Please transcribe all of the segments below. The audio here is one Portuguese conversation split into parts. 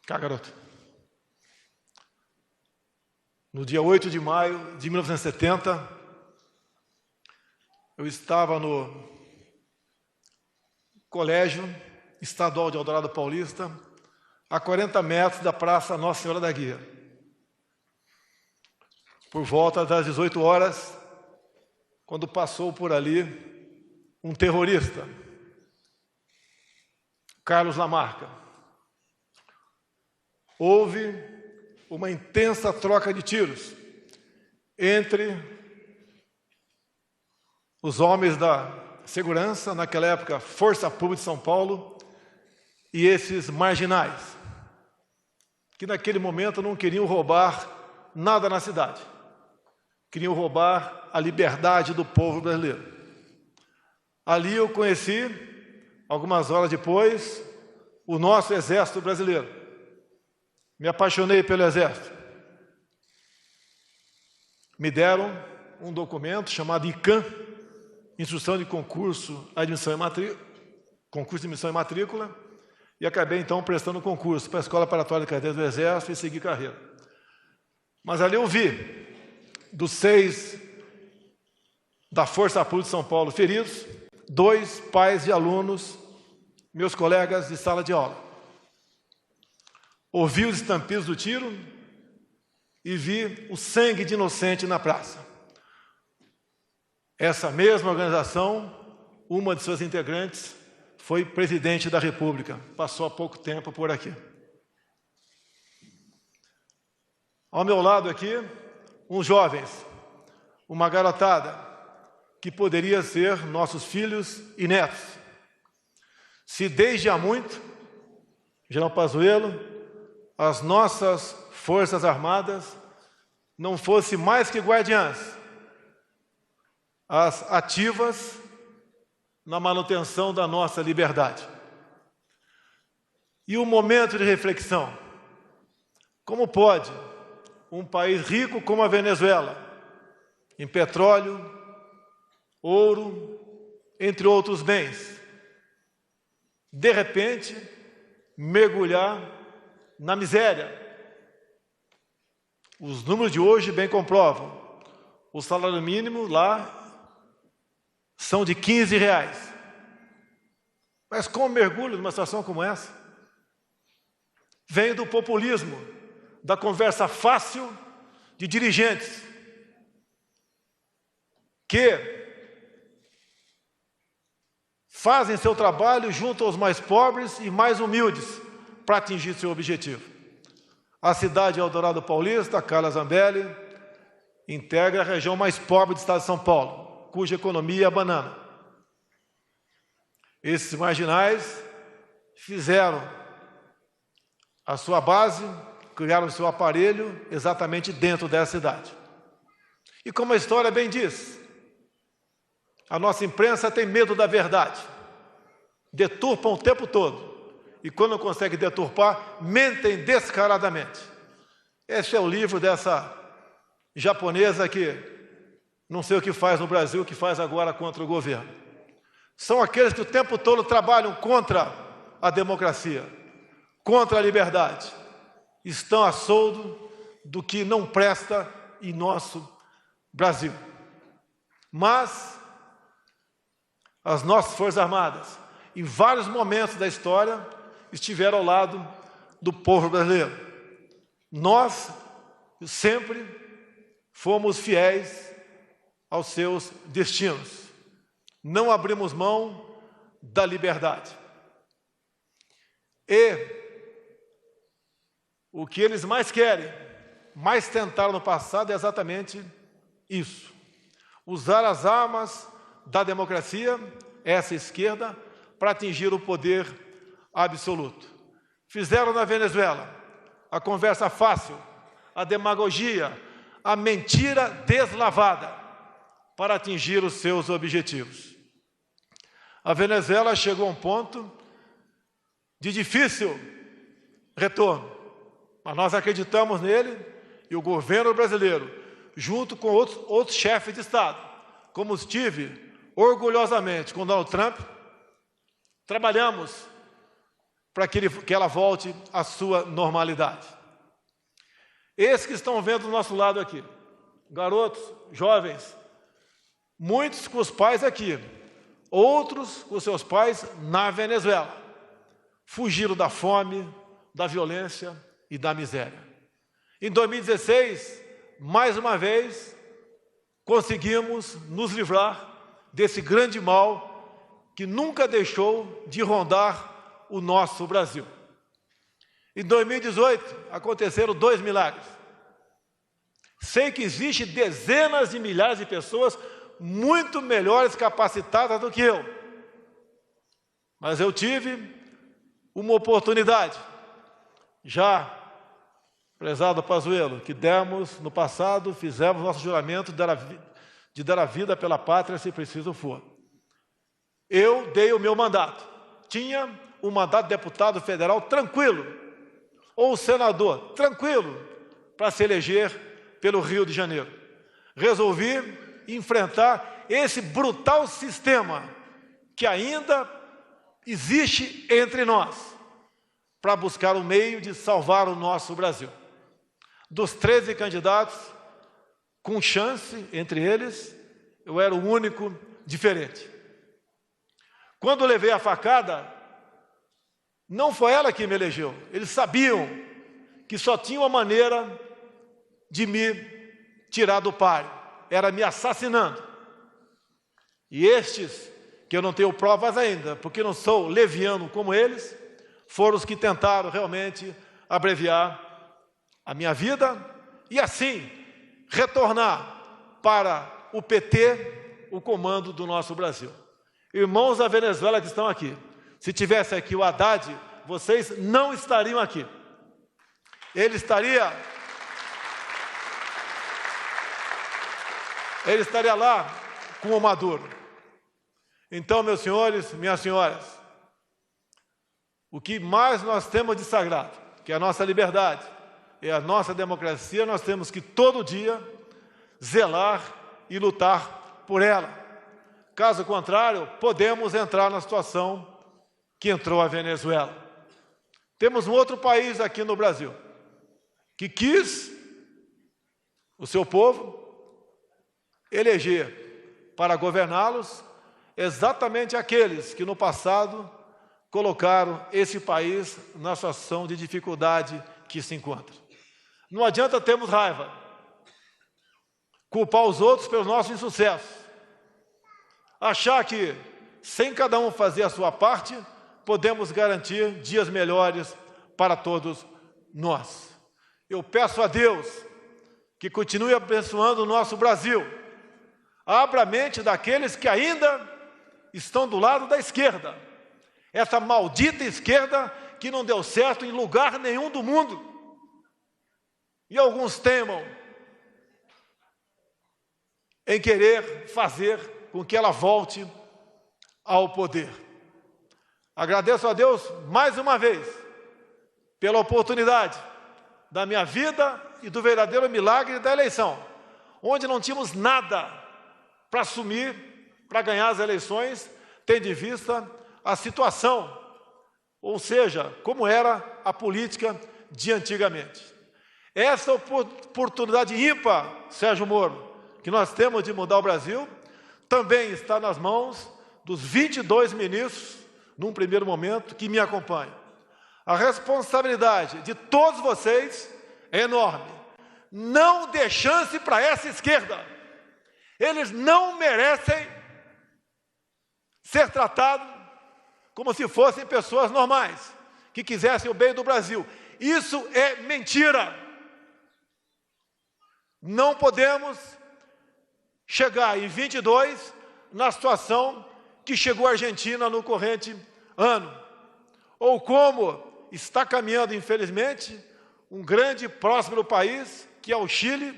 Cá, garoto. No dia 8 de maio de 1970, eu estava no Colégio Estadual de Eldorado Paulista, a 40 metros da Praça Nossa Senhora da Guia. Por volta das 18 horas, quando passou por ali um terrorista, Carlos Lamarca. Houve uma intensa troca de tiros entre os homens da segurança, naquela época, Força Pública de São Paulo, e esses marginais, que naquele momento não queriam roubar nada na cidade. Queriam roubar a liberdade do povo brasileiro. Ali eu conheci, algumas horas depois, o nosso Exército Brasileiro. Me apaixonei pelo Exército. Me deram um documento chamado ICAM, Instrução de Concurso, Admissão e Matrícula, concurso de admissão e matrícula, e acabei então prestando concurso para a Escola Preparatória de Cadeiras do Exército e segui carreira. Mas ali eu vi, dos 6 da Força Pública de São Paulo feridos, 2 pais de alunos, meus colegas de sala de aula. Ouvi os estampidos do tiro e vi o sangue de inocente na praça. Essa mesma organização, uma de suas integrantes, foi presidente da República. Passou há pouco tempo por aqui. Ao meu lado aqui, uns jovens, uma garotada, que poderia ser nossos filhos e netos. Se desde há muito, General Pazuello, as nossas Forças Armadas não fossem mais que guardiãs, as ativas na manutenção da nossa liberdade. E um momento de reflexão. Como pode um país rico como a Venezuela, em petróleo, ouro, entre outros bens, de repente, mergulhar na miséria? Os números de hoje bem comprovam. O salário mínimo lá são de R$15. Mas como mergulho numa situação como essa? Vem do populismo, da conversa fácil de dirigentes que fazem seu trabalho junto aos mais pobres e mais humildes para atingir seu objetivo. A cidade de Eldorado Paulista, Carla Zambelli, integra a região mais pobre do estado de São Paulo, cuja economia é a banana. Esses marginais fizeram a sua base, criaram o seu aparelho exatamente dentro dessa cidade. E como a história bem diz, a nossa imprensa tem medo da verdade, deturpam o tempo todo, e quando não conseguem deturpar, mentem descaradamente. Esse é o livro dessa japonesa que não sei o que faz no Brasil, o que faz agora contra o governo. São aqueles que o tempo todo trabalham contra a democracia, contra a liberdade. Estão a soldo do que não presta em nosso Brasil. Mas as nossas Forças Armadas, em vários momentos da história, estiveram ao lado do povo brasileiro. Nós sempre fomos fiéis aos seus destinos. Não abrimos mão da liberdade. E o que eles mais querem, mais tentaram no passado, é exatamente isso. Usar as armas da democracia, essa esquerda, para atingir o poder absoluto. Fizeram na Venezuela a conversa fácil, a demagogia, a mentira deslavada para atingir os seus objetivos. A Venezuela chegou a um ponto de difícil retorno, mas nós acreditamos nele e o governo brasileiro, junto com outros chefes de Estado, como estive orgulhosamente com Donald Trump, trabalhamos para que ela volte à sua normalidade. Esses que estão vendo do nosso lado aqui, garotos, jovens, muitos com os pais aqui, outros com seus pais na Venezuela, fugiram da fome, da violência e da miséria. Em 2016, mais uma vez, conseguimos nos livrar desse grande mal que nunca deixou de rondar o nosso Brasil. Em 2018, aconteceram 2 milagres. Sei que existem dezenas de milhares de pessoas muito melhores capacitadas do que eu. Mas eu tive uma oportunidade, já, prezado Pazuello, que demos no passado, fizemos nosso juramento de dar a vida pela pátria se preciso for. Eu dei o meu mandato. Tinha um mandato de deputado federal tranquilo, ou senador tranquilo, para se eleger pelo Rio de Janeiro. Resolvi enfrentar esse brutal sistema que ainda existe entre nós, para buscar um meio de salvar o nosso Brasil. Dos 13 candidatos, com chance entre eles, eu era o único diferente. Quando levei a facada, não foi ela que me elegeu. Eles sabiam que só tinha uma maneira de me tirar do páreo, era me assassinando. E estes, que eu não tenho provas ainda, porque não sou leviano como eles, foram os que tentaram realmente abreviar a minha vida e assim retornar para o PT o comando do nosso Brasil. Irmãos da Venezuela que estão aqui, se tivesse aqui o Haddad, vocês não estariam aqui. Ele estaria lá com o Maduro. Então, meus senhores, minhas senhoras, o que mais nós temos de sagrado, que é a nossa liberdade, é a nossa democracia, nós temos que todo dia zelar e lutar por ela. Caso contrário, podemos entrar na situação que entrou a Venezuela. Temos um outro país aqui no Brasil, que quis o seu povo eleger para governá-los exatamente aqueles que no passado colocaram esse país na situação de dificuldade que se encontra. Não adianta termos raiva, culpar os outros pelo nosso insucesso, achar que, sem cada um fazer a sua parte, podemos garantir dias melhores para todos nós. Eu peço a Deus que continue abençoando o nosso Brasil. Abra a mente daqueles que ainda estão do lado da esquerda. Essa maldita esquerda que não deu certo em lugar nenhum do mundo. E alguns temam em querer fazer com que ela volte ao poder. Agradeço a Deus mais uma vez pela oportunidade da minha vida e do verdadeiro milagre da eleição, onde não tínhamos nada para assumir, para ganhar as eleições, tendo em vista a situação, ou seja, como era a política de antigamente. Essa oportunidade ímpar, Sérgio Moro, que nós temos de mudar o Brasil, também está nas mãos dos 22 ministros, num primeiro momento, que me acompanham. A responsabilidade de todos vocês é enorme. Não dê chance para essa esquerda. Eles não merecem ser tratados como se fossem pessoas normais, que quisessem o bem do Brasil. Isso é mentira. Não podemos chegar em 22 na situação que chegou a Argentina no corrente ano, ou como está caminhando, infelizmente, um grande e próspero país, que é o Chile,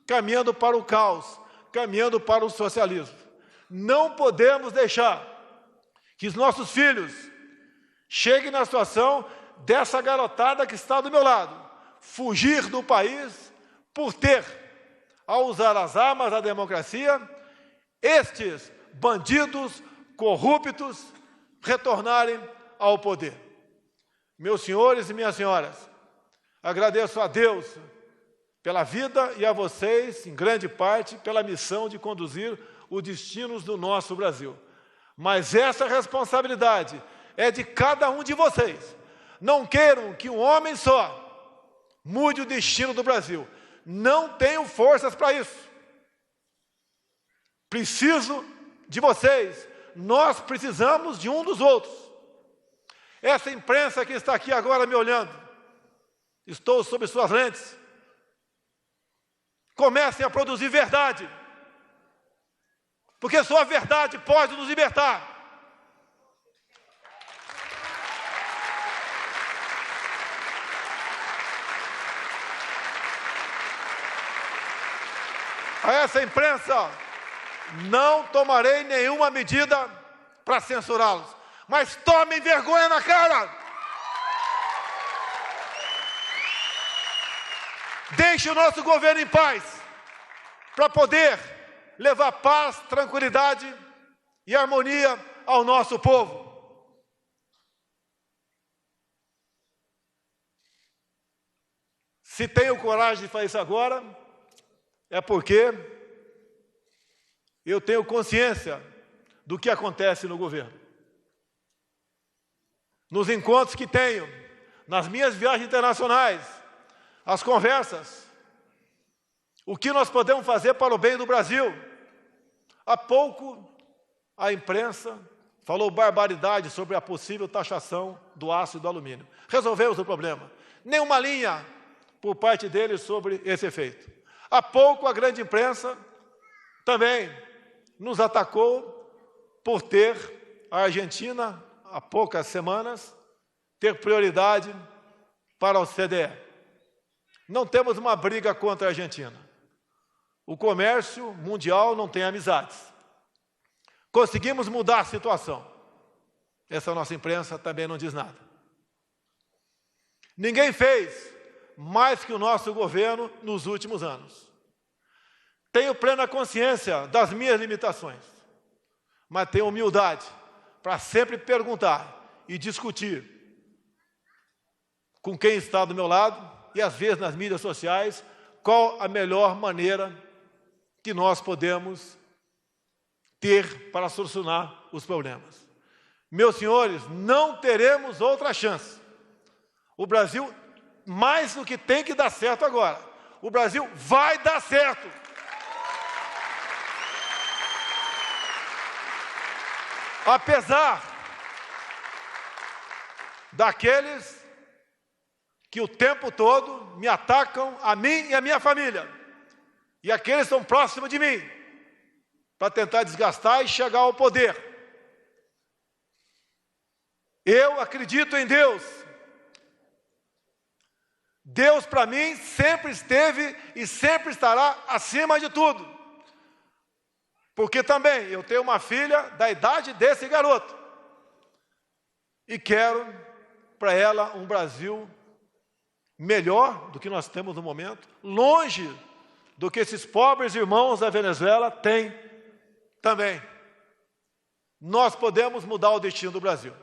caminhando para o caos, caminhando para o socialismo. Não podemos deixar que os nossos filhos cheguem na situação dessa garotada que está do meu lado, fugir do país por ter, ao usar as armas da democracia, estes bandidos corruptos retornarem ao poder. Meus senhores e minhas senhoras, agradeço a Deus pela vida e a vocês, em grande parte, pela missão de conduzir os destinos do nosso Brasil. Mas essa responsabilidade é de cada um de vocês. Não queiram que um homem só mude o destino do Brasil. Não tenho forças para isso. Preciso de vocês. Nós precisamos de um dos outros. Essa imprensa que está aqui agora me olhando, estou sob suas lentes. Comecem a produzir verdade, porque só a verdade pode nos libertar. A essa imprensa, não tomarei nenhuma medida para censurá-los, mas tomem vergonha na cara. Deixe o nosso governo em paz, para poder levar paz, tranquilidade e harmonia ao nosso povo. Se tenho coragem de fazer isso agora, é porque eu tenho consciência do que acontece no governo. Nos encontros que tenho, nas minhas viagens internacionais, as conversas, o que nós podemos fazer para o bem do Brasil. Há pouco, a imprensa falou barbaridade sobre a possível taxação do aço e do alumínio. Resolvemos o problema. Nenhuma linha por parte deles sobre esse efeito. Há pouco, a grande imprensa também nos atacou por ter a Argentina, há poucas semanas, ter prioridade para o CDE. Não temos uma briga contra a Argentina. O comércio mundial não tem amizades. Conseguimos mudar a situação. Essa nossa imprensa também não diz nada. Ninguém fez mais que o nosso governo nos últimos anos. Tenho plena consciência das minhas limitações, mas tenho humildade para sempre perguntar e discutir com quem está do meu lado e, às vezes, nas mídias sociais, qual a melhor maneira que nós podemos ter para solucionar os problemas. Meus senhores, não teremos outra chance. O Brasil, mais do que tem que dar certo agora, o Brasil vai dar certo. Apesar daqueles que o tempo todo me atacam, a mim e a minha família, e aqueles que estão próximos de mim, para tentar desgastar e chegar ao poder. Eu acredito em Deus. Deus, para mim, sempre esteve e sempre estará acima de tudo. Porque também eu tenho uma filha da idade desse garoto. E quero para ela um Brasil melhor do que nós temos no momento, longe do que esses pobres irmãos da Venezuela têm também. Nós podemos mudar o destino do Brasil.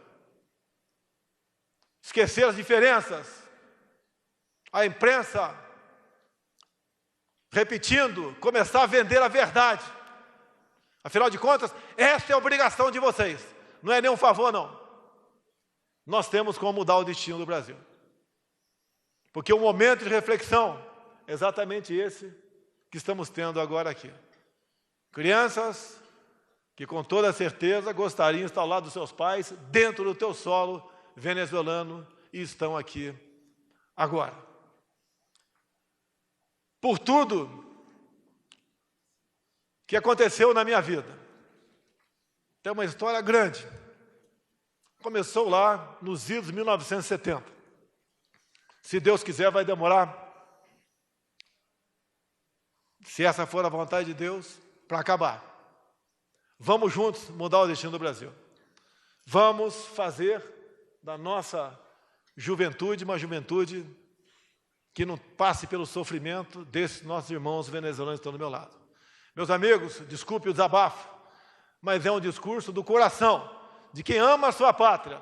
Esquecer as diferenças. A imprensa, repetindo, começar a vender a verdade. Afinal de contas, essa é a obrigação de vocês. Não é nenhum favor, não. Nós temos como mudar o destino do Brasil. Porque o momento de reflexão é exatamente esse que estamos tendo agora aqui. Crianças que com toda certeza gostariam de estar ao lado dos seus pais, dentro do teu solo venezuelano, e estão aqui agora. Por tudo que aconteceu na minha vida. Tem uma história grande. Começou lá nos idos de 1970. Se Deus quiser, vai demorar, se essa for a vontade de Deus, para acabar. Vamos juntos mudar o destino do Brasil. Vamos fazer da nossa juventude uma juventude que não passe pelo sofrimento desses nossos irmãos venezuelanos que estão do meu lado. Meus amigos, desculpe o desabafo, mas é um discurso do coração, de quem ama a sua pátria,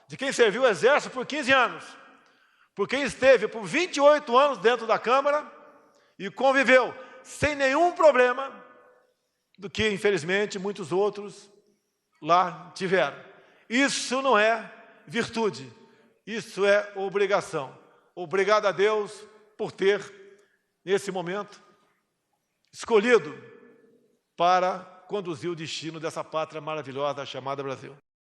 de quem serviu o exército por 15 anos, por quem esteve por 28 anos dentro da Câmara e conviveu sem nenhum problema, do que, infelizmente, muitos outros lá tiveram. Isso não é virtude, isso é obrigação. Obrigado a Deus por ter, nesse momento, escolhido para conduzir o destino dessa pátria maravilhosa chamada Brasil.